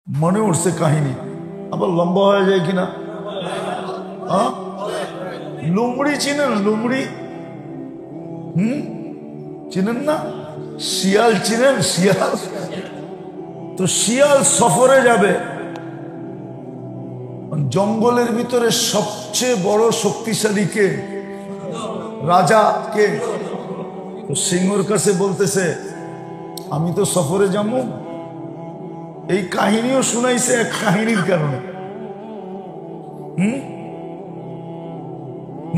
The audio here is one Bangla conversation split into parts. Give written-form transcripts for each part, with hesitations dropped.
মনে উঠছে কাহিনী, আবার লম্বা হয়ে যায় কিনা। লুমড়ি চিনেন? লুমড়ি চিনেন না? শিয়াল চিনেন? শিয়াল তো শিয়াল সফরে যাবে জঙ্গলের ভিতরে, সবচেয়ে বড় শক্তিশালী কে? রাজা কে? তো সিংহর কাছে বলতেছে আমি তো সফরে যাবো। এই কাহিনীও শুনাইছে এক কাহিনীর কারণে।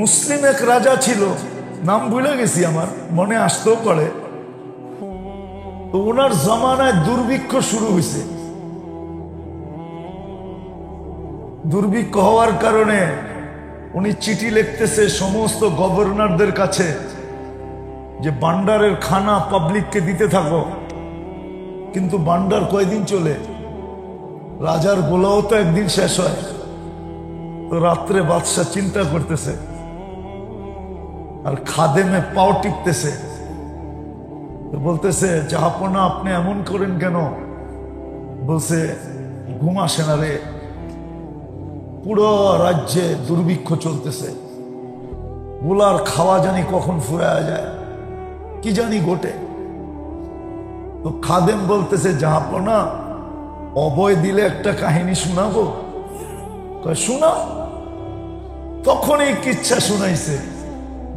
মুসলিম এক রাজা ছিল, নাম ভুলে গেছি, আমার মনে আসতেও পারে। তো ওনার জমানায় দুর্ভিক্ষ শুরু হয়েছে। দুর্ভিক্ষ হওয়ার কারণে উনি চিঠি লিখতেছে সমস্ত গভর্নরদের কাছে যে ভান্ডারের খানা পাবলিককে দিতে থাকো। কিন্তু ভান্ডার কয়দিন চলে? রাজার গোলাও তো একদিন শেষ হয়। তো রাত্রে বাদশাহ চিন্তা করতেছে আর খাদেমে পাও টিপতেছে, বলতেছে জাহাপনা আপনি এমন করেন কেন? বলছে ঘুম আসে না রে, পুরো রাজ্যে দুর্ভিক্ষ চলতেছে, গোলার খাওয়া জানি কখন ফুরায়া যায়, কি জানি ঘটে। তো খাদেম বলতেছে জাহাপনা অভয় দিলে একটা কাহিনী শোনাবো। শোনাও। তখন এই কিচ্ছা শুনাইছে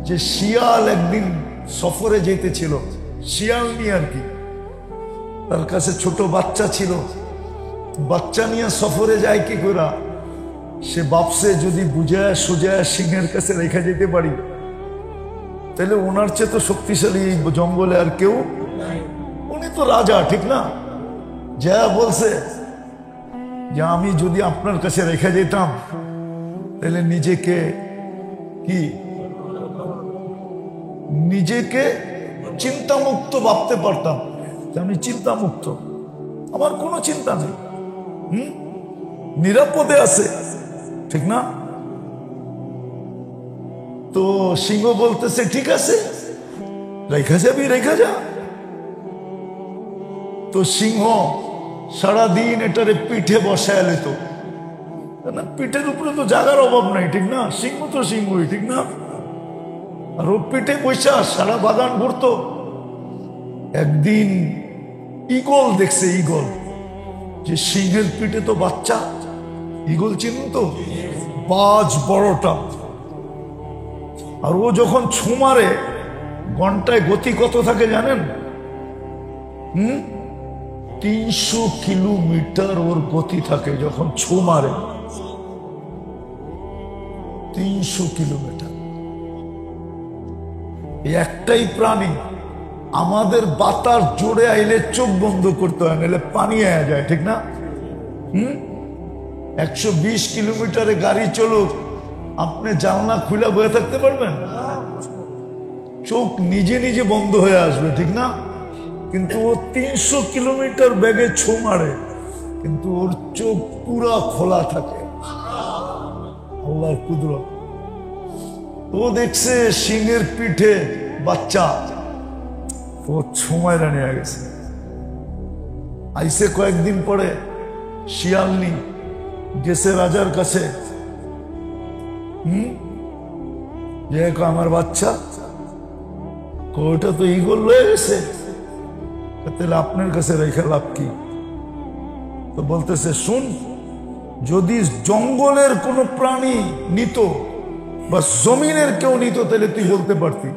যে শিয়াল একদিন সফরে যেতেছিল, শিয়াল নিয়ে আর কি, তার কাছে ছোট বাচ্চা ছিল, বাচ্চা নিয়ে সফরে যায় কি করে? সে বাপসে যদি বুঝায় সোজায় সিংহের কাছে রেখে যেতে পারি, তাহলে ওনার চেয়ে তো শক্তিশালী এই জঙ্গলে আর কেউ, উনি তো রাজা, ঠিক না? যা বলছে যে আমি যদি আপনার কাছে রেখে যেতাম তাহলে নিজেকে চিন্তামুক্ত ভাবতে পারতাম। আমি চিন্তামুক্ত, আমার কোনো চিন্তা নেই, নিরাপদে আছে, ঠিক না? তো সিংহ বলতেছে ঠিক আছে, রেখা যাবি, রেখা যা। তো সিংহ সারাদিন এটারে পিঠে বসায় লেত, না পিঠের উপরে তো জায়গার অভাব নাই, ঠিক না? সিংহ তো সিংহই, ঠিক না? আর ও পিঠে বৈশা সারা বাগান ঘুরতো। একদিন ঈগল দেখছে, ঈগল, যে সিংহের পিঠে তো বাচ্চা, ঈগল চিনুন তো, বাজ বড়টা। আর ও যখন ছোঁ মারে ঘন্টায় গতি কত থাকে জানেন? 300 কিলোমিটার ওর গতি থাকে যখন ছোঁ মারে, 300 কিলোমিটার। একটাই প্রাণী, আমাদের বাতাস জোরে আইলে চোখ বন্ধ করতে হয়, নাহলে পানি আয়া যায়, ঠিক না? 120 কিলোমিটারে গাড়ি চলুক, আপনি জানলা খুলে বয়ে থাকতে পারবেন? চোখ নিজে নিজে বন্ধ হয়ে আসবে, ঠিক না? কিন্তু ও 300 কিলোমিটার বেগে ছোঁ মারে, কিন্তু ওর চোখ পুরা খোলা থাকে। আল্লাহর কুদরত। ও দেখছে সিংহের পিঠে বাচ্চা, ও ছুমায় নিয়ে গেছে। আইসে কয়েকদিন পরে শিয়ালনি গেছে রাজার কাছে, যে আমার বাচ্চা, ওটা তো ঈগল লয়ে গেছে, তাহলে আপনার কাছে রেখে লাভ কি? তো বলতেছে শুন, যদি জঙ্গলের কোনো প্রাণী নিত বা জমিনের কেউ নিত তাহলে তুই বলতে পারতি,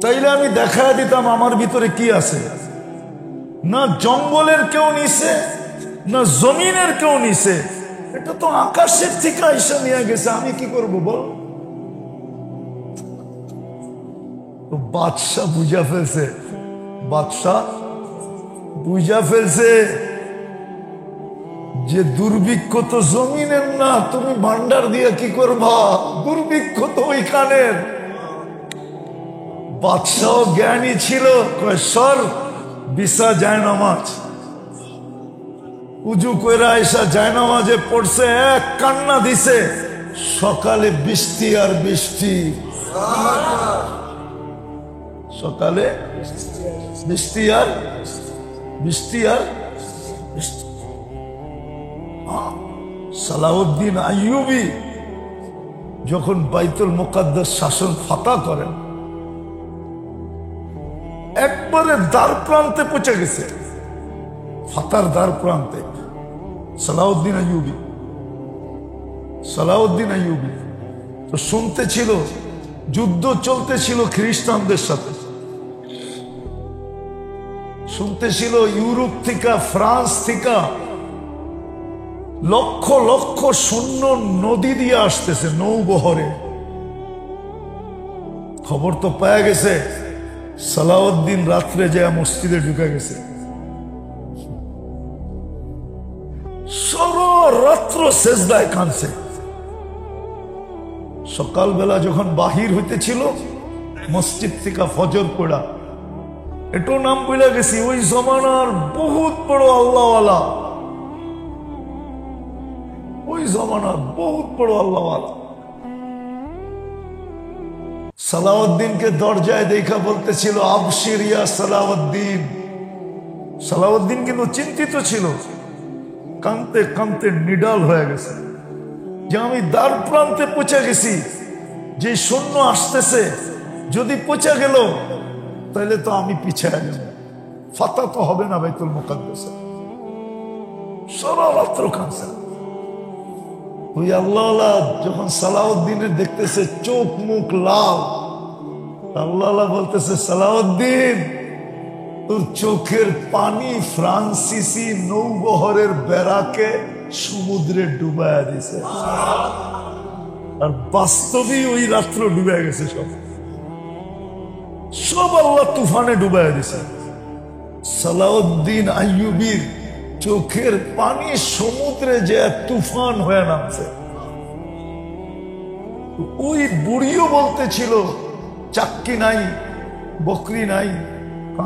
তাইলে আমি দেখা দিতাম আমার ভিতরে কি আছে। না জঙ্গলের কেউ নিছে, না জমিনের কেউ নিছে, এটা তো আকাশের থেকে আইসা নিয়ে গেছে, আমি কি করব বল? তো বাদশাহ বুঝা ফেলছে, বাদশাহ বুঝা ফেলছে যে দুর্ভিক্ষ তো জমিনের না, তুমি ভান্ডার দিয়ে কি করবা? দুর্ভিক্ষ তো ওইখানের। বাদশাহ জ্ঞানী ছিল, সর বিশা যায় নামাজ, উজু কইরা এসা যায় নামাজে পড়ছে, এক কান্না দিছে, সকালে বৃষ্টি আর বৃষ্টি, সকালে বৃষ্টি আর বৃষ্টি আর সালাউদ্দিন আইয়ুবী যখন বাইতুল মুকাদ্দাস শাসন ফাতা করেন, একবারে দ্বার প্রান্তে পৌঁছে গেছে, ফাতার দ্বার প্রান্তে। সালাউদ্দিন আইয়ুবী তো শুনতে ছিল যুদ্ধ চলতেছিল খ্রিস্টানদের সাথে, শুনতে ছিল ইউরোপ থেকে, ফ্রান্স থেকে লক্ষ লক্ষ সৈন্য নদী দিয়ে আসতেছে নৌবহরে। খবর তো পাওয়া গেছে, সালাউদ্দিন রাত্রে যায় মসজিদে ঢুকে গেছে, সারা রাত্র সেজদায় কাঁদছে। সকালবেলা যখন বাহির হইতেছিল মসজিদ থেকে ফজর পড়া, এটাও নাম বলে গেছি, ওই জমানার বহুত বড় আল্লাহওয়ালা, ওই জমানার বহুত বড় আল্লাহওয়ালা সালাউদ্দিনকে দরজায় দেখা বলতেছিল, আবশির ইয়া সালাউদ্দিন। সালাউদ্দিন কিন্তু চিন্তিত ছিল, কাঁদতে কাঁদতে নিডাল হয়ে গেছে যে আমি দ্বার প্রান্তে পৌঁছে গেছি, যে সৈন্য আসতেছে যদি পৌঁছে গেল তাহলে তো আমি পিছিয়ে যাব, ফাতা তো হবে না বাইতুল মুকাদ্দাসে। সারা রাত্র কাঁদছে। ওই আল্লাহ যখন সালাউদ্দিনের দেখতেছে চোখ মুখ লাল, আল্লাহ বলতেছে, সালাউদ্দিন তোর চোখের পানি ফ্রান্সিসি নৌবহরের বেড়াকে সমুদ্রে ডুবাইয়া দিছে। আর বাস্তবেই ওই রাত্র ডুবে গেছে, সব আল্লাহ তুফানে ডুবাইয়া দিছে। সালাউদ্দিন আইয়ুবীর চোখের পানি সমুদ্রে যে তুফান হয়ে নামছে। ওই বুড়িও বলতেছিল, চাক্কি নাই, বকরি নাই,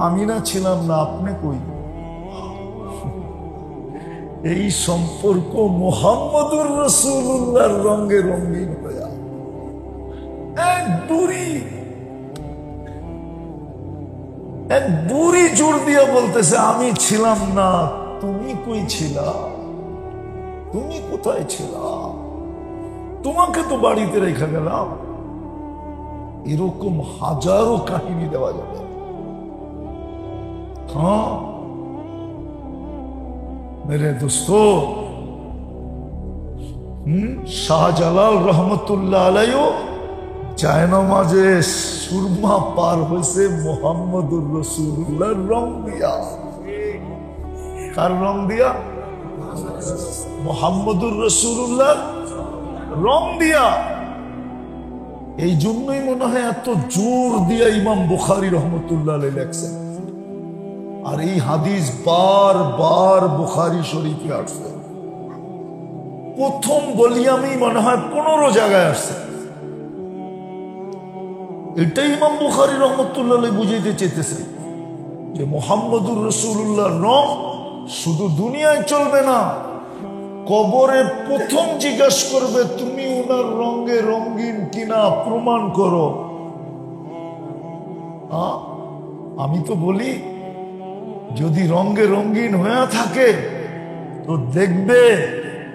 আমি না ছিলাম না, আপনি কই? এই সম্পর্ক মুহাম্মদুর রাসূলুল্লাহর রঙে রঙিন হয়ে এক বুড়ি জোর দিয়ে বলতেছে, আমি ছিলাম না, তুমি কই ছিলা? তুমি কোথায় ছিলা? তোমাকে তো বাড়িতে রেখে গেলাম। এরকম হাজারো কাহিনী দেওয়া যাবে। হ্যাঁ মেরে দোস্তো, শাহজালাল রহমতুল্লাহ আলাইহি জায়নামাজে সুরমা পার হয়েছে মুহাম্মদুর রাসূলুল্লাহর রং দিয়া। কার রং দিয়া? মুহাম্মদুর রাসূলুল্লাহ রং দিয়া। এই জন্যই মনে হয় এত জোর দিয়া ইমাম বুখারী রহমতুল্লাহ আলাইহি লেখছেন। আর এই হাদিস বারবার বুখারী শরীফে আসছে, প্রথম ভলিউমেই মনে হয় 15 জায়গায় আসছে। এটাই ইমাম বুখারী রহমতুল্লাহ আলাইহি বুঝাইতে চেয়েছে যে মুহাম্মদুর রাসূলুল্লাহর রং শুধু দুনিয়ায় চলবে না, কবরে প্রথম জিজ্ঞাসা করবে তুমি ওনার রঙে রঙিন কিনা, প্রমাণ করো। আমি তো বলি যদি রঙে রঙিন হয়ে থাকে তো দেখবে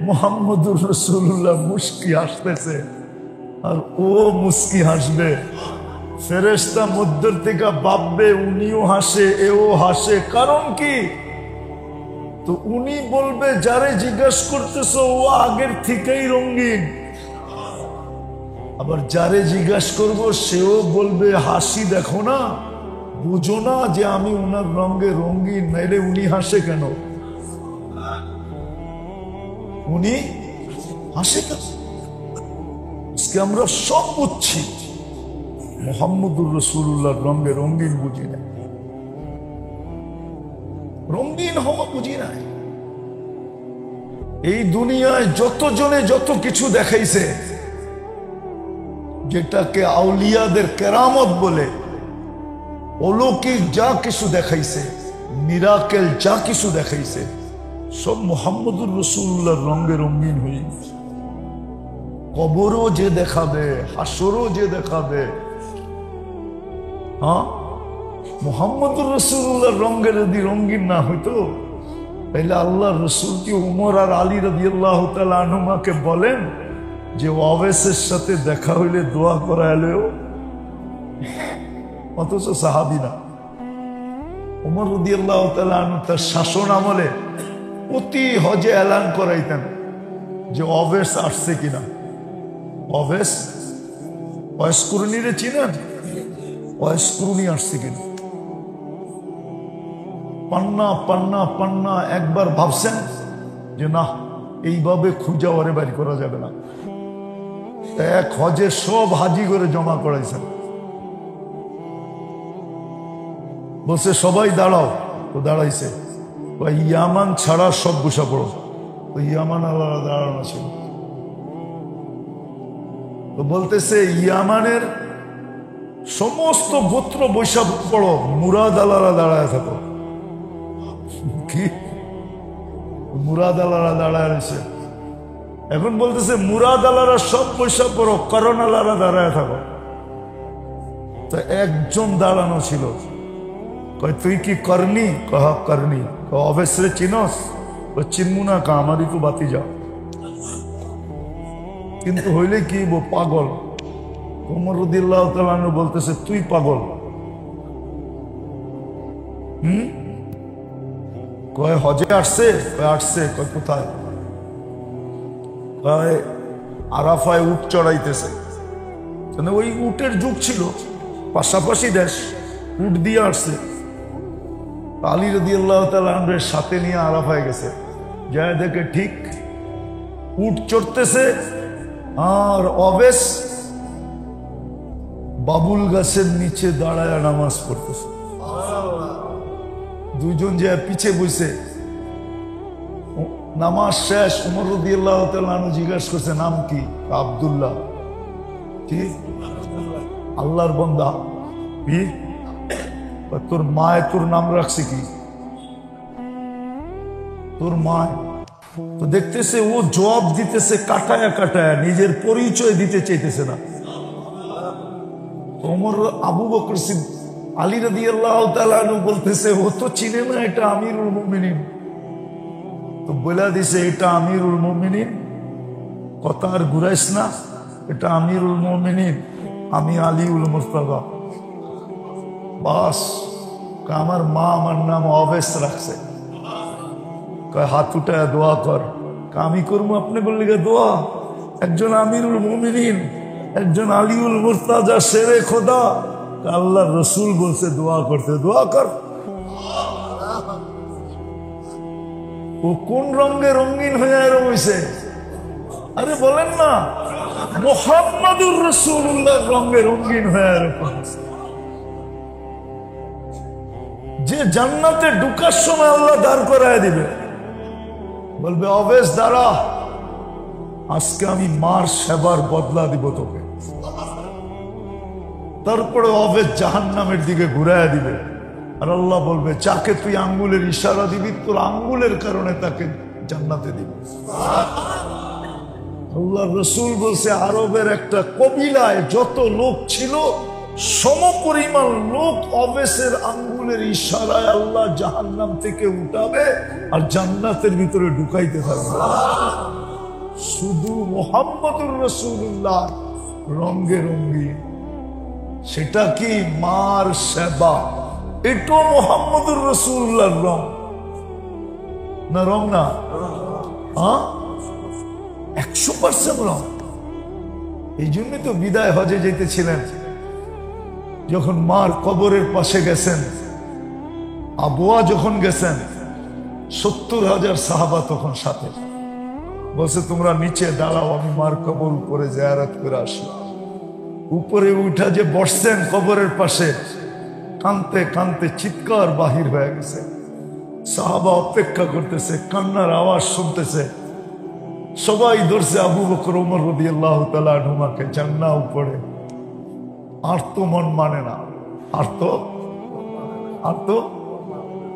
মুহাম্মদুর রাসূলুল্লাহ মুস্কি হাসতেছে, আর ও মুস্কি হাসবে। ফেরেশতা মধ্য থেকে ভাববে উনিও হাসে, এও হাসে, কারণ কি? তো উনি বলবে যারে জিজ্ঞাসা করতেছ ও আগের থেকেই রঙিন। আবার যারে জিজ্ঞাসা করব সেও বলবে হাসি দেখো না, বুঝো না যে আমি উনার রঙে রঙিন, নাইলে উনি হাসে কেন? উনি হাসে কেন? আজকে আমরা সব বুঝছি, মুহাম্মদুর রাসূলুল্লাহর রঙে রঙিন বুঝি না, রঙিন হওয়া বুঝি নাই। এই দুনিয়ায় যতজনে যত কিছু দেখাইছে, যেটাকে আউলিয়াদের কেরামত বলে, অলৌকিক যা কিছু দেখাইছে, মিরাকেল যা কিছু দেখাইছে, সব মুহাম্মদুর রাসূলুল্লাহর রঙে রঙিন হয়ে গেছে। কবরও যে দেখাবে, হাসরও যে দেখাবে, মুহাম্মদুর রাসূলুল্লাহর রঙে যদি রঙিন না হইতো তাইলে আল্লাহ রসুল কি উমর আর আলী রাদিয়াল্লাহু তাআলা আনহুমাকে বলেন যে ওয়াইসের সাথে দেখা হইলে দোয়া করাইলেও? অথচ সাহাবী না। উমর রাদিয়াল্লাহু তাআলা আনহু তার শাসন আমলে প্রতি হজে এলান করাইতেন যে ওয়াইস আসছে কিনা। ওয়াইস কুরনিরে চিনেন? ওয়াইস কুরনি আসছে কিনা। পান্না পান্না পান্না একবার ভাবছেন যে না, এইভাবে খুঁজা ওরে বাড়ি করা যাবে না। এক হজে সব হাজি করে জমা করাইছেন। বলছে সবাই দাঁড়াও, তো দাঁড়াইছে। ইয়ামান ছাড়া সব বসা পড়ো। তো ইয়ামান আলাদা দাঁড়ানো ছিল। তো বলতেছে ইয়ামানের সমস্ত গোত্র বৈশা পড়ো, মুরাদ আলারা দাঁড়ায় থাকো। কি মুরাদ আলারা দাঁড়ায় রয়েছে। এখন বলতেছে মুরাদ আলারা সব পয়সা পড়ো, করণ আলারা দাঁড়ায় থাকো। তো একজন দাঁড়ানো ছিল। কয় তুই কি করনি? কহ করনি। অবশ্যই চিনস? চিনমু না, কা আমারই তো বাতি যাও। কিন্তু হইলে কি পাগল। ওমর রাদিয়াল্লাহু তাআলা আনহু বলতেছে তুই পাগল। কয় হজে আসছে? কয় আসছে। কয় কোথায়? কয় আরাফায় উট চড়াইতেছে। ওই উটের যুগ ছিল, পাশাপাশি দেশ, উট দিয়ে আসছে। আলী রাদিয়াল্লাহু তাআলা আনহুর সাথে নিয়ে আরাফায় গেছে। যায় দেখে ঠিক উট চড়তেছে আর অবেশ বাবুল গাছের নিচে দাঁড়ায় নামাজ পড়তেছে। দুইজন যে পিছে বসে। নামাজ শেষ। ওমর রাদিয়াল্লাহু তাআলা আনহু জিজ্ঞাসা করছে নাম কি? আব্দুল্লাহ। ঠিক, আল্লাহর বান্দা। তোর মায় তোর নাম রাখছে কি? তোর মায়। তো দেখতেছে ও জবাব দিতেছে কাটায়া কাটায়া, নিজের পরিচয় দিতে চাইতেছে না। ওমর আবু বকর সিদ্দিক আলী রাদিয়াল্লাহু তাআলা আনহু বলতেছে ও তো চিনে না এটা আমিরুল মুমিনিন। তো বলে দিছে এটা আমিরুল মুমিনিন, কথা আর ঘুরাইস না, এটা আমিরুল মুমিনিন, আমি আলীউল মুর্তজা। বাস, আমার মা আমার নাম অবেশ রাখছে। হাত উঠায় দোয়া কর। আমি করবো আপনি বললি দোয়া? একজন আমিরুল মুমিনিন, একজন আলীউল মুর্তজা, শেরে খোদা, আল্লাহ রসুল বলছে দোয়া করতে, দোয়া কর। ও কোন রঙে রঙিন হয়ে রয়েছে? আরে বলেন না, মুহাম্মাদুর রাসূলুল্লাহ রঙে রঙিন হয়ে রয়েছে। যে জান্নাতে ঢুকার সময় আল্লাহ দাঁড় করায় দিবে, বলবে অবেশ দাঁড়া, আজকে আমি মার সেবার বদলা দিব তোকে। তারপরে অবেশ জাহান্নামের দিকে ঘুরাইয়া দিবে। আর আল্লাহ বলবে যাকে তুই আঙ্গুলের ইশারা দিবি তোর আঙ্গুলের কারণে তাকে জান্নাতে দিবি। আল্লাহ রসুল বলছে আরবের একটা কবিলায় যত লোক ছিল সমপরিমাণ লোক অবেশের আঙ্গুলের ইশারায় আল্লাহ জাহান্নাম থেকে উঠাবে আর জান্নাতের ভিতরে ঢুকাইতে থাকবে। শুধু মুহাম্মদুর রাসূলুল্লাহ রঙে রঙিন। সেটা কি মার সেবা, এটাও মুহাম্মদুর রাসূলুল্লাহর রং না? রং না, 100% রং। এই জন্য তো বিদায় হজে যেতেছিলেন, যখন মার কবরের পাশে গেছেন, আবুয়া যখন গেছেন, 70,000 সাহাবা তখন সাথে। বলছে তোমরা নিচে দাঁড়াও, আমি মার কবর উপরে জিয়ারত করে আসি। উপরে উঠা যে বসছেন কবরের পাশে, কানতে কানতে চিৎকার বাহির হয়ে গেছে। সাহাবা অপেক্ষা করতেছে, কান্নার আওয়াজ শুনতেছে। সবাই ধরছে আবু বকর ওমর রাদিয়াল্লাহু তাআলা আনহুমাকে, জান্না উপরে। আর তো মন মানে না, আর তো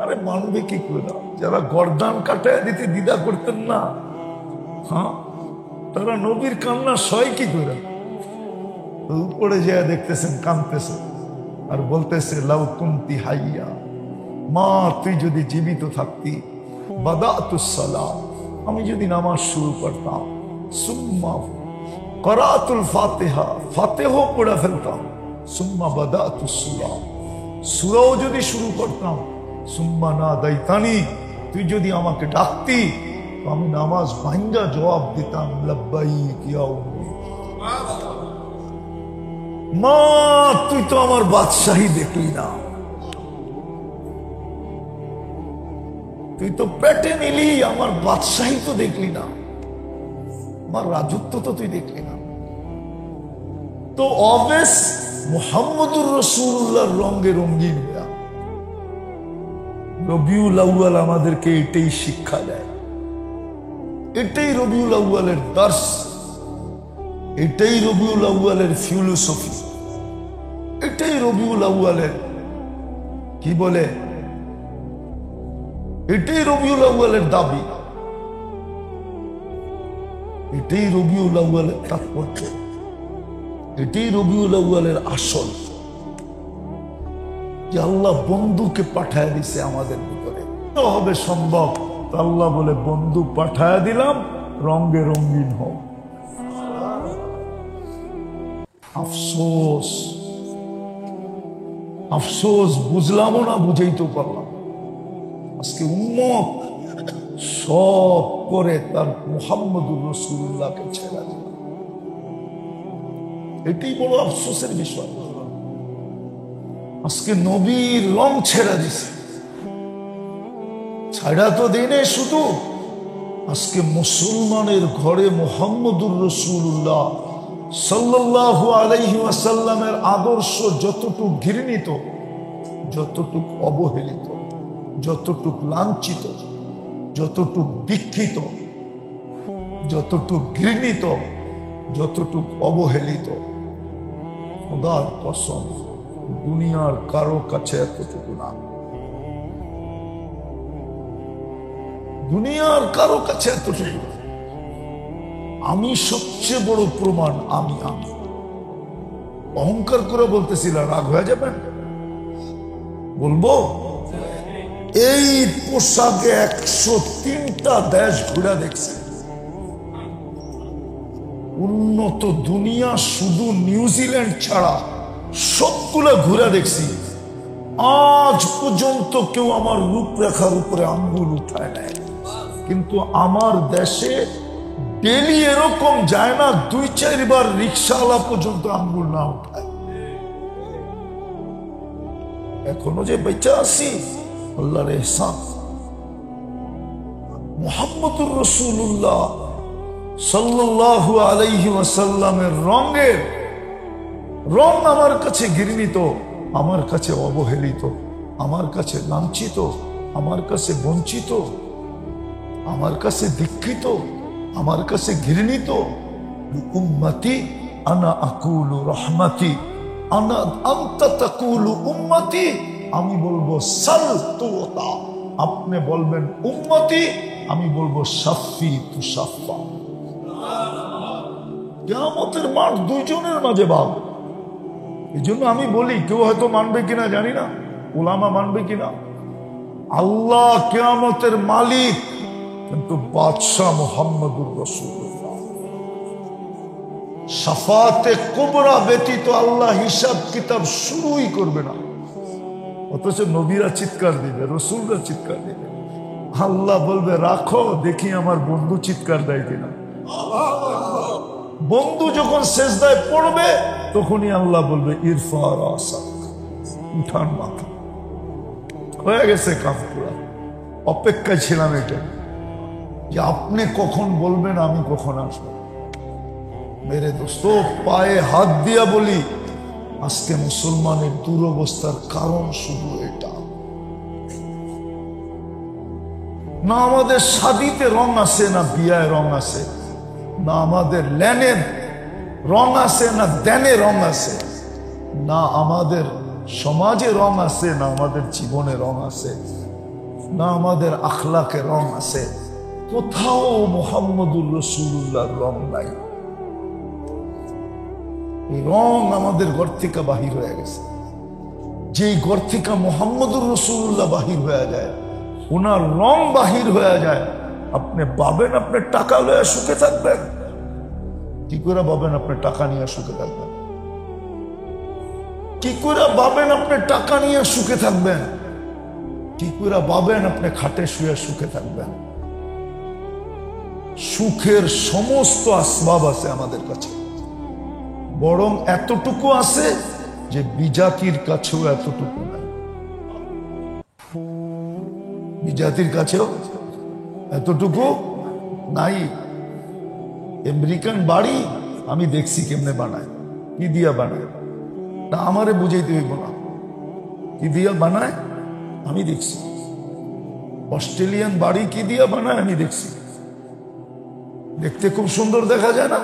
আরে মানবে কি করে? যারা গর্দান কাটায় দিতে দ্বিধা করতেন না, তারা নবীর কান্না সয় কি করে? উপরে যা দেখতেছেন কাঁদতেছে আর বলতেছে লাউ কুনতি হাইয়া, মা তুই যদি জীবিত থাকতি বাদাতুস সালাত, আমি যদি নামাজ শুরু করতাম, সুম্মা করাতুল ফাতিহা, ফাতিহা পড়ে ফেলতাম, সুম্মা বাদাতুস সূরা, সূরাও যদি শুরু করতাম, সুম্মা নাদাইতানি, তুই যদি আমাকে ডাকতি তো আমি নামাজ ভাঙ্গা জবাব দিতাম লাব্বাইক ইয়া উম্মি। মা তুই তো আমার বাদশাহী দেখলি না, তুই তো পেটে নিলি, আমার বাদশাহী তো দেখলি না, আমার রাজত্ব তো তুই দেখলি না। তো অবেস মুহাম্মদুর রাসূলুল্লাহর রঙে রঙিন হইয়া রবিউল আউয়াল আমাদেরকে এটাই শিক্ষা দেয়, এটাই রবিউল আউয়ালের দর্শ, এটাই রবিউল আউয়ালের ফিলোসফি, এটাই রবিউল আউয়ালের কি বলে, এটাই রবিউল আউয়ালের দাবি, এটাই রবিউল আউয়ালের তাৎপর্য, এটাই রবিউল আউয়ালের আসল, যে আল্লাহ বন্ধুকে পাঠায় দিছে আমাদের ভিতরে। তো হবে সম্ভব, আল্লাহ বলে বন্ধু পাঠায় দিলাম, রঙে রঙিন হোক। আফসোস, আফসোস বুঝলামও না, বুঝাইতে পারলাম। আজকে উম্মত সব করে তার মুহাম্মদুর রাসূলুল্লাহকে ছেড়ে দিল, এটাই বড় আফসোসের বিষয়। আজকে নবীর রং ছেড়ে দিছে, ছাড়া তো দিনে শুধু আজকে মুসলমানের ঘরে মুহাম্মদুর রাসূলুল্লাহ সাল্লাল্লাহু আলাইহি ওয়াসাল্লামের আদর্শ যতটুকু ঘৃণিত, যতটুকু অবহেলিত, যতটুকু লাঞ্ছিত, যতটুকু দীক্ষিত, যতটুকু ঘৃণিত, যতটুকু অবহেলিত, খোদার কসম দুনিয়ার কারো কাছে এতটুকু না, দুনিয়ার কারো কাছে এতটুকু। আমি সবচেয়ে বড় প্রমাণ, আমি আমি অহংকার করে বলতেছিলাম, রাগ হয়ে যাবেন বলবো, এই পোশাকে 103টা দেশ ঘুরে দেখছে, উন্নত দুনিয়া শুধু নিউজিল্যান্ড ছাড়া সবগুলো ঘুরে দেখছি, আজ পর্যন্ত কেউ আমার রূপরেখার উপরে আঙ্গুল উঠায় নাই। কিন্তু আমার দেশে ডেলি এরকম যায় না 2-4 বার রিক্সাওয়ালা পর্যন্ত আঙ্গুল না উঠায়। এখনো যে বেঁচে আছি আল্লাহর ইহসান। মুহাম্মদুর রাসূলুল্লাহ সাল্লাল্লাহু আলাইহি ওয়াসাল্লামের রঙের রং আমার কাছে ঘৃণিত, আমার কাছে অবহেলিত, আমার কাছে লাঞ্ছিত, আমার কাছে বঞ্চিত, আমার কাছে দীক্ষিত, আমার কাছে ঘৃণিত। উম্মতি আনা আকুলু রহমতি, আনা আনতা তাকুলু উম্মতি। আমি বলবো সাল তুতা, আপনি বলবেন উম্মতি, আমি বলবো শাফি তু শাফা। কিয়ামতের মাঠ দুইজনের মাঝে ভাব। এই জন্য আমি বলি, কেউ হয়তো মানবে কিনা জানি না, উলামা মানবে কিনা, আল্লাহ কিয়ামতের মালিক, কিন্তু বাদশাহ মুহাম্মদুর রাসূলুল্লাহ। শাফাতে কুবরা ব্যতীত আল্লাহ হিসাব কিতাব শুরুই করবে না। অথচ নবীরা চিৎকার দিবে, রসুলরা চিৎকার দিবে, আল্লাহ বলবে রাখো দেখি আমার বন্ধু চিৎকার দেয় কিনা। বন্ধু যখন সেজদায় পড়বে তখনই আল্লাহ বলবে ইরফা রাসাক, উঠান মাথা। হয়ে গেছে কাজ পুরা। অপেক্ষায় ছিলাম এটা, যে আপনি কখন বলবেন, আমি কখন আসবো। মেরে দোস্ত, পায়ে হাত দিয়া বলি, আজকে মুসলমানের দুরবস্থার কারণ শুধু এটা না। আমাদের শাদিতে রং আছে না, বিয়ায় রং আছে না, আমাদের লেনের রং আছে না, দেনে রং আছে না, আমাদের সমাজে রং আছে না, আমাদের জীবনে রং আছে না, আমাদের আখলাকে রং আছে। কোথাও মুহাম্মদুর রাসূলুল্লাহর রং নাই। এই রং আমাদের ঘর থেকে বাহির হয়ে গেছে। যেই ঘর থেকে মুহাম্মদুর রাসূলুল্লাহ বাহির হয়ে যায়, ওনার রং বাহির হয়ে যায়, আপনি ভাবেন আপনি টাকা লয়ে সুখে থাকবেন? কি করে ভাবেন আপনি টাকা নিয়ে সুখে থাকবেন? কি করে ভাবেন আপনি টাকা নিয়ে সুখে থাকবেন? কি করে ভাবেন আপনি খাটে শুয়ে সুখে থাকবেন? সুখের সমস্ত আসবাব আছে আমাদের কাছে, বরং এতটুকু আছে যে বিজাতির কাছেও এতটুকু নাই। বিজাতির কাছেও এতটুকু নাই। আমেরিকান বাড়ি আমি দেখছি কেমনে বানায়, কি দিয়া বানায়, তা আমারে বুঝাইতে হইব না, কি দিয়া বানায় আমি দেখছি। অস্ট্রেলিয়ান বাড়ি কি দিয়া বানায় আমি দেখছি, দেখতে খুব সুন্দর দেখা যায় না?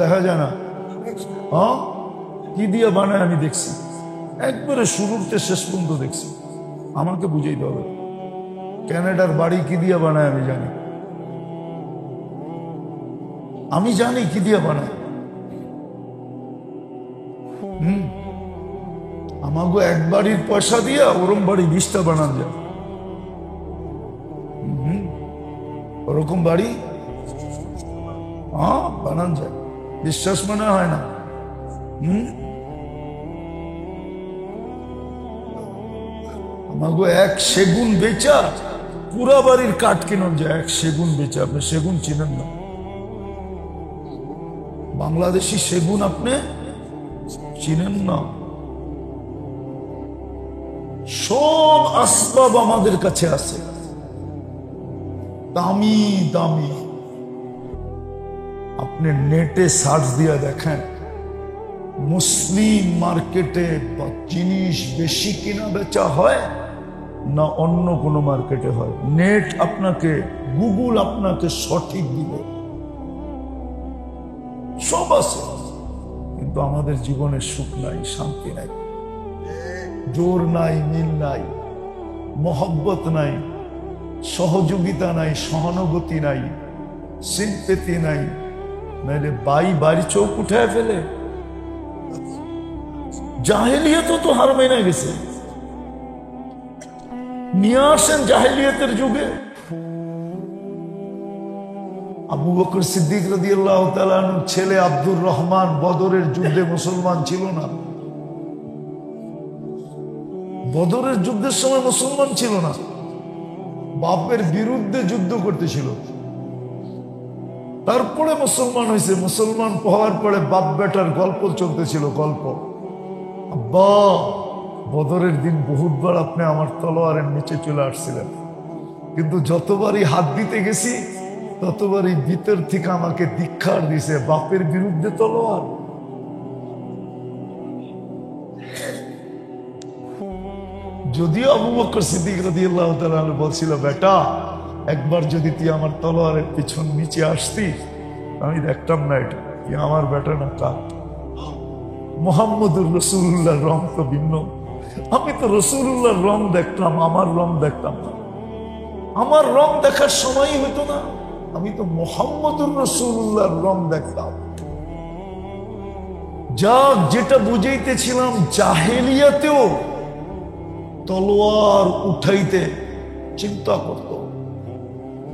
দেখা যায় না? হ্যাঁ, কি দিয়া বানায় আমি দেখছি, একবারে শুরুতে শেষ পর্যন্ত দেখছি। আমাকে বুঝাইতে হবে। ক্যানাডার বাড়ি কি দিয়া বানায় আমি জানি, আমি জানি কি দিয়া বানায়। আমাকে এক বাড়ির পয়সা দিয়া ওরম বাড়ি 20টা বানান যায়। ওরকম বাড়ি বানান যায়, বিশ্বাস মনে হয় না? আমাকে এক সেগুন বেচা পুরা বাড়ির কাঠ কিনুন যায়। এক সেগুন বেচা, আপনি সেগুন চিনেন না? বাংলাদেশি সেগুন আপনি চিনেন না? সব আসবাব আমাদের কাছে আছে, দামি দামি। আপনি নেটে সার্চ দিয়ে দেখেন, মুসলিম মার্কেটে জিনিস বেশি কিনা বেচা হয় না অন্য কোনো মার্কেটে হয়? নেট আপনাকে, গুগল আপনাকে সঠিক দিবে। সব আছে, কিন্তু আমাদের জীবনে সুখ নাই, শান্তি নাই, জোর নাই, মিল নাই, মহব্বত নাই, সহযোগিতা নাই, সহানুভূতি নাই, সিম্পেথি নাই। নাইলে বাড়ি চোখ উঠায় ফেলে। জাহেলিয়াত তো হার মেনে গেছে। নিয়ে আসেন জাহেলিয়াতের যুগে। আবু বকর সিদ্দিক রাদিয়াল্লাহু তাআলা আনহুর ছেলে আব্দুর রহমান বদরের যুদ্ধে মুসলমান ছিল না। বদরের যুদ্ধের সময় মুসলমান ছিল না, বাপের বিরুদ্ধে যুদ্ধ করতেছিল। তারপরে মুসলমান হয়েছে। মুসলমান হওয়ার পরে বাপ বেটার গল্প চলতেছিল, গল্প। আব্বা, বদরের দিন বহুতবার আপনি আমার তলোয়ারের নিচে চলে আসছিলেন, কিন্তু যতবারই হাত দিতে গেছি ততবারই ভিতর থেকে আমাকে ধিক্কার দিছে, বাপের বিরুদ্ধে তলোয়ার। যদিও আবু বকর সিদ্দিক রাদিয়াল্লাহু তাআলা বলছিল, বেটা একবার যদি তুই আমার তলোয়ারের পিছন নিচে আসতি আমি দেখতাম না এটা কি আমার বেটা না কার। মুহাম্মদুর রাসূলুল্লাহর রং তো ভিন্ন। আমি তো রাসূলুল্লাহর রং দেখতাম, আমার রং দেখতাম না। আমার রং দেখার সময়ই হতো না, আমি তো মুহাম্মদুর রাসূলুল্লাহর রং দেখতাম। যা যেটা বুঝাইতেছিলাম, জাহেলিয়াতেও তলোয়ার উঠাইতে চিন্তা করত,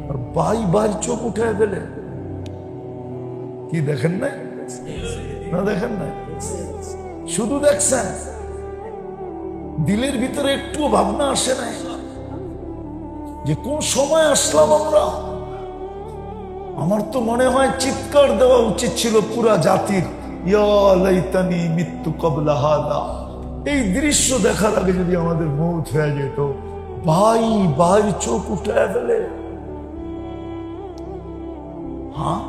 আর ভাই চোখ উঠায় ফেলে। কি দেখেন না? না দেখেন না? শুধু দেখছেন, দিলের ভিতরে একটু ভাবনা আসে না যে কোন সময় আসলাম আমরা? আমার তো মনে হয় চিৎকার দেওয়া উচিত ছিল পুরা জাতির, ইয়া লাইতানি মিত্তু ক্বাবলা হাদা। এই দৃশ্য দেখার আগে যদি আমাদের মৌত হয়ে যেত। ভাই চোখ উঠায় ফেলে। হ্যাঁ,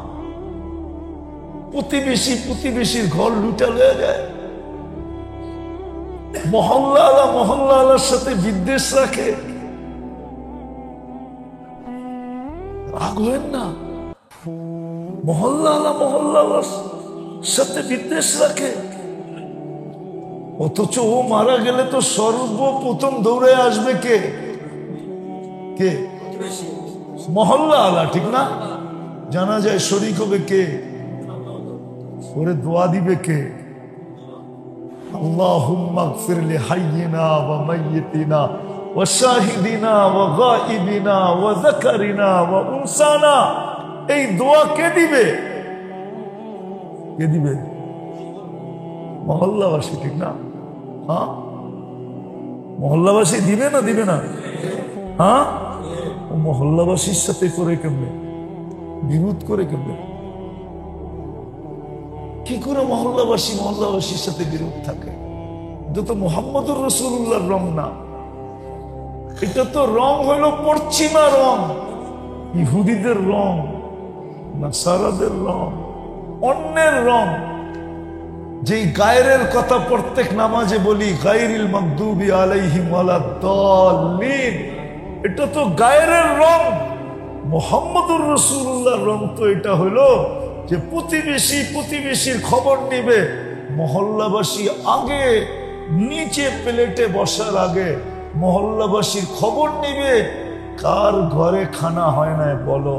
প্রতিবেশীর ঘর লুটা লয়ে যায়। মহল্লার সাথে বিদ্বেষ রাখে। রাগ হবেন না, মহল্লার সাথে বিদ্বেষ রাখে। অথচ ও মারা গেলে তো সর্বপ্রথম দৌড়ে আসবে কে? মহল্লা আলা, ঠিক না? জানা যায় শরীক হবে কে? ওরে দোয়া দিবে কে? আল্লাহুম্মা গফির লি হাইয়িনা ওয়া মাইয়িতিনা ওয়া শাহিদিনা ওয়া গাইবিনা ওয়া যাকারিনা ওয়া উনসানা। এই দোয়া কে দিবে? কে দিবে? মহল্লাবাসী, ঠিক না? হ্যাঁ, মহল্লাবাসী দিবে না দিবে না? হ্যাঁ, ও মহল্লাবাসীর সাথে করে কেমনে বিরোধ করে কেমনে? কি করে মহল্লাবাসীর সাথে বিরোধ থাকে? এটা তো মুহাম্মদুর রাসূলুল্লাহর রং না, এটা তো রং হইল পশ্চিমা রং, ইহুদিদের রং, নাসারাদের রং, অন্যের রং। যেই গায়রের কথা প্রত্যেক নামাজে বলি, গায়রিল মাগদুবি আলাইহিম ওয়ালাদ-দাল্লিন, এটা তো গায়রের রং। মুহাম্মদুর রাসূলুল্লাহর রং তো এটা হইলো যে প্রতিবেশীর খবর নিবে। মহল্লাবাসী আগে নিচে প্লেটে বসার আগে মহল্লাবাসীর খবর নিবে, কার ঘরে খানা হয় না বলো,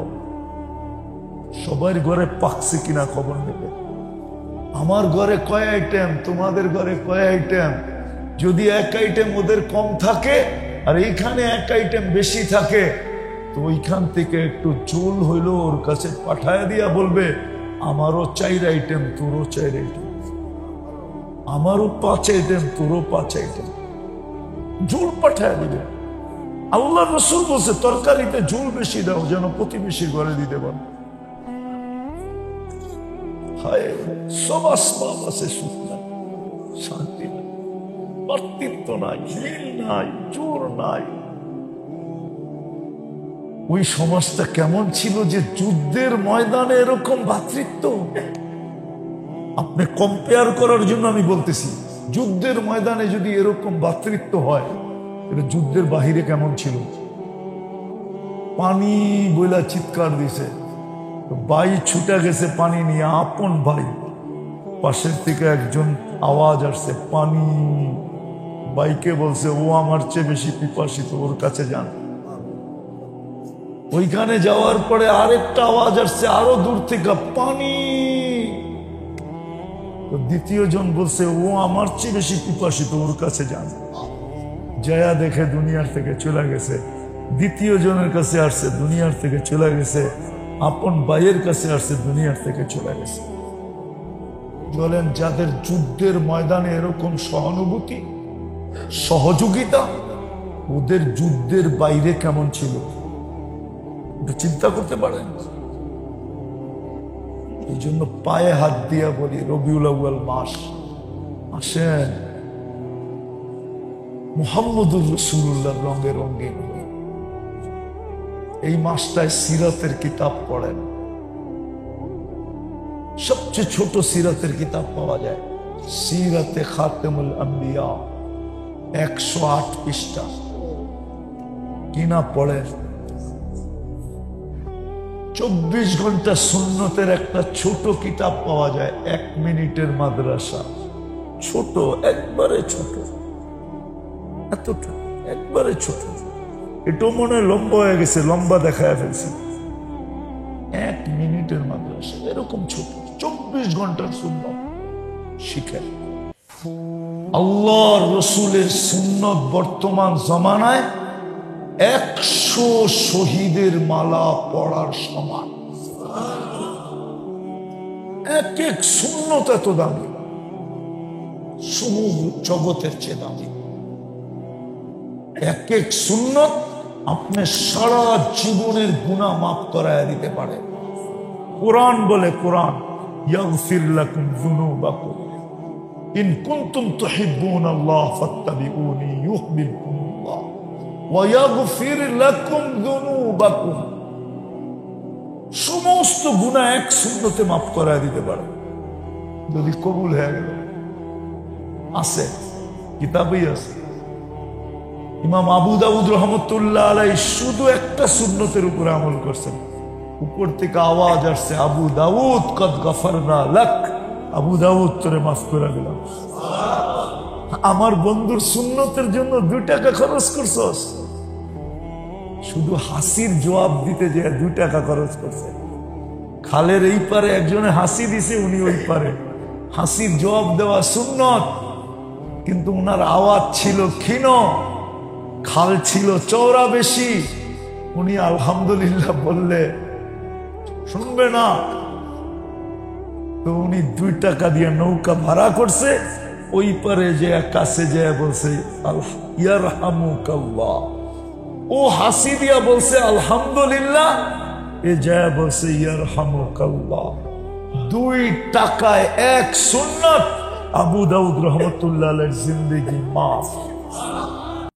সবার ঘরে পাকছে কিনা খবর নেবে। আমার ঘরে কয় আইটেম, তোমাদের ঘরে কয় আইটেম। যদি এক আইটেম ওদের কম থাকে আর এইখানে এক আইটেম বেশি থাকে, তো ওইখান থেকে একটু ঝোল হইলো ওর কাছে পাঠায় দিয়া বলবে, আমারও 4 আইটেম, তোরও 4 আইটেম, আমারও 5 আইটেম, তোরও 5 আইটেম, ঝোল পাঠায় দিবে। আল্লাহ রাসূল বলছে তরকারিতে ঝোল বেশি দাও যেন প্রতিবেশীর ঘরে দিতে পারো। হায়, সব আসবাব আছে, সুখ নাই, শান্তি নাই, কর্তৃত্ব নাই, মিল নাই, জোর নাই। ওই সমাজটা কেমন ছিল যে যুদ্ধের ময়দানে এরকম ভ্রাতৃত্ব। আপনি কম্পেয়ার করার জন্য আমি বলতেছি, যুদ্ধের ময়দানে যদি এরকম ভ্রাতৃত্ব হয়, এটা যুদ্ধের বাহিরে কেমন ছিল? পানি বইলা চিৎকার দিছে, ভাই ছুটে গেছে পানি নিয়ে, আপন ভাই। পাশের থেকে একজন আওয়াজ আসছে, পানি। ভাইকে বলছে, ও আমার চেয়ে বেশি পিপাসিত, ওর কাছে যান। ওইখানে যাওয়ার পরে আরেকটা আওয়াজ আসছে আরো দূর থেকে, পানি। দ্বিতীয় জন বলছে, ও আমার চেয়ে বেশি পিপাসিত, ওর কাছে যান। জয়া দেখে দুনিয়ার থেকে চলে গেছে। দ্বিতীয় জনের কাছে আসছে, দুনিয়ার থেকে চলে গেছে। আপন ভাইয়ের কাছে আসছে, দুনিয়ার থেকে চলে গেছে। বলেন, যাদের যুদ্ধের ময়দানে এরকম সহানুভূতি, সহযোগিতা, ওদের যুদ্ধের বাইরে কেমন ছিল চিন্তা করতে পারেন? এই জন্য পায়ে হাত দিয়া বলি, রবিউল আউয়াল মাস আসেন, মুহাম্মদুর রাসূলুল্লাহর রঙে রঙিন হই। এই মাসটায় সিরাতের কিতাব পড়েন। সবচেয়ে ছোট সিরাতের কিতাব পাওয়া যায়, সিরাতে খাতেমুল আম্বিয়া, 108 পৃষ্ঠা। কিনা পড়েন। 24 ঘন্টা সুন্নতের একটা ছোট কিতাব পাওয়া যায়, 1 মিনিটের মাদ্রাসা। ছোট, একবারে ছোট, এতটা, একবারে ছোট। এটাও মনে হয় লম্বা হয়ে গেছে, লম্বা দেখায় ফেলছে। 1 মিনিটের মাদ্রাসা, এরকম ছোট, 24 ঘন্টার সুন্নত শিখেন। আল্লাহর রাসূলের সুন্নত বর্তমান জমানায় 100 শহীদের মালা পড়ার সমান। এক এক সুন্নত এত দামি, সমুদ্র জগতের চেয়ে দামি। এক এক সুন্নত আপনি সারা জীবনের গুনাহ মাফ করায় দিতে পারে। কোরআন বলে, কোরআন ইয়াগফির লাকুম যুনুবাকুম ইন কুনতুম তুহিব্বুনাল্লাহ ফাত্তাবিউনি ইউহিব্বুকুমুল্লাহ ওয়া ইয়াগফির লাকুম যুনুবাকুম। সমস্ত গুনাহ এক সুন্নতে মাফ করায় দিতে পারে যদি কবুল হয়ে গেল। আছে, কিতাবেই আছে। ইমাম আবু দাউদ রহমতুল্লাহ আলাইহি শুধু একটা সুন্নতের উপরে আমল করছেন। উপর থেকে আওয়াজ আসছে, আবু দাউদ কদ গফরনা লাক, আবু দাউদ তোরে মাফ করে দিলাম। আমার বন্ধুর সুন্নতের জন্য 2 টাকা খরচ করছস, শুধু হাসির জবাব দিতে যে 2 টাকা খরচ করছে। খালের এই পারে একজনে হাসি দিছে, উনি ওই পারে। হাসির জবাব দেওয়া সুন্নত, কিন্তু উনার আওয়াজ ছিল ক্ষীণ। খাল ছিল চওড়া বেশি, উনি আলহামদুলিল্লাহ বললে শুনবে না, তো উনি 2 টাকা দিয়ে নৌকা ভাড়া করছে, ওই পারে যে কাছে যে বলছে ইয়ারহামুকাল্লাহ, ও হাসি দিয়া বলছে আলহামদুলিল্লাহ, এ যায় বলছে ইয়ারহামুকাল্লাহ। 2 টাকায় 1 সুন্নাত। আবু দাউদ রহমতুল্লাহ আলাইহির জিন্দেগি মাফ।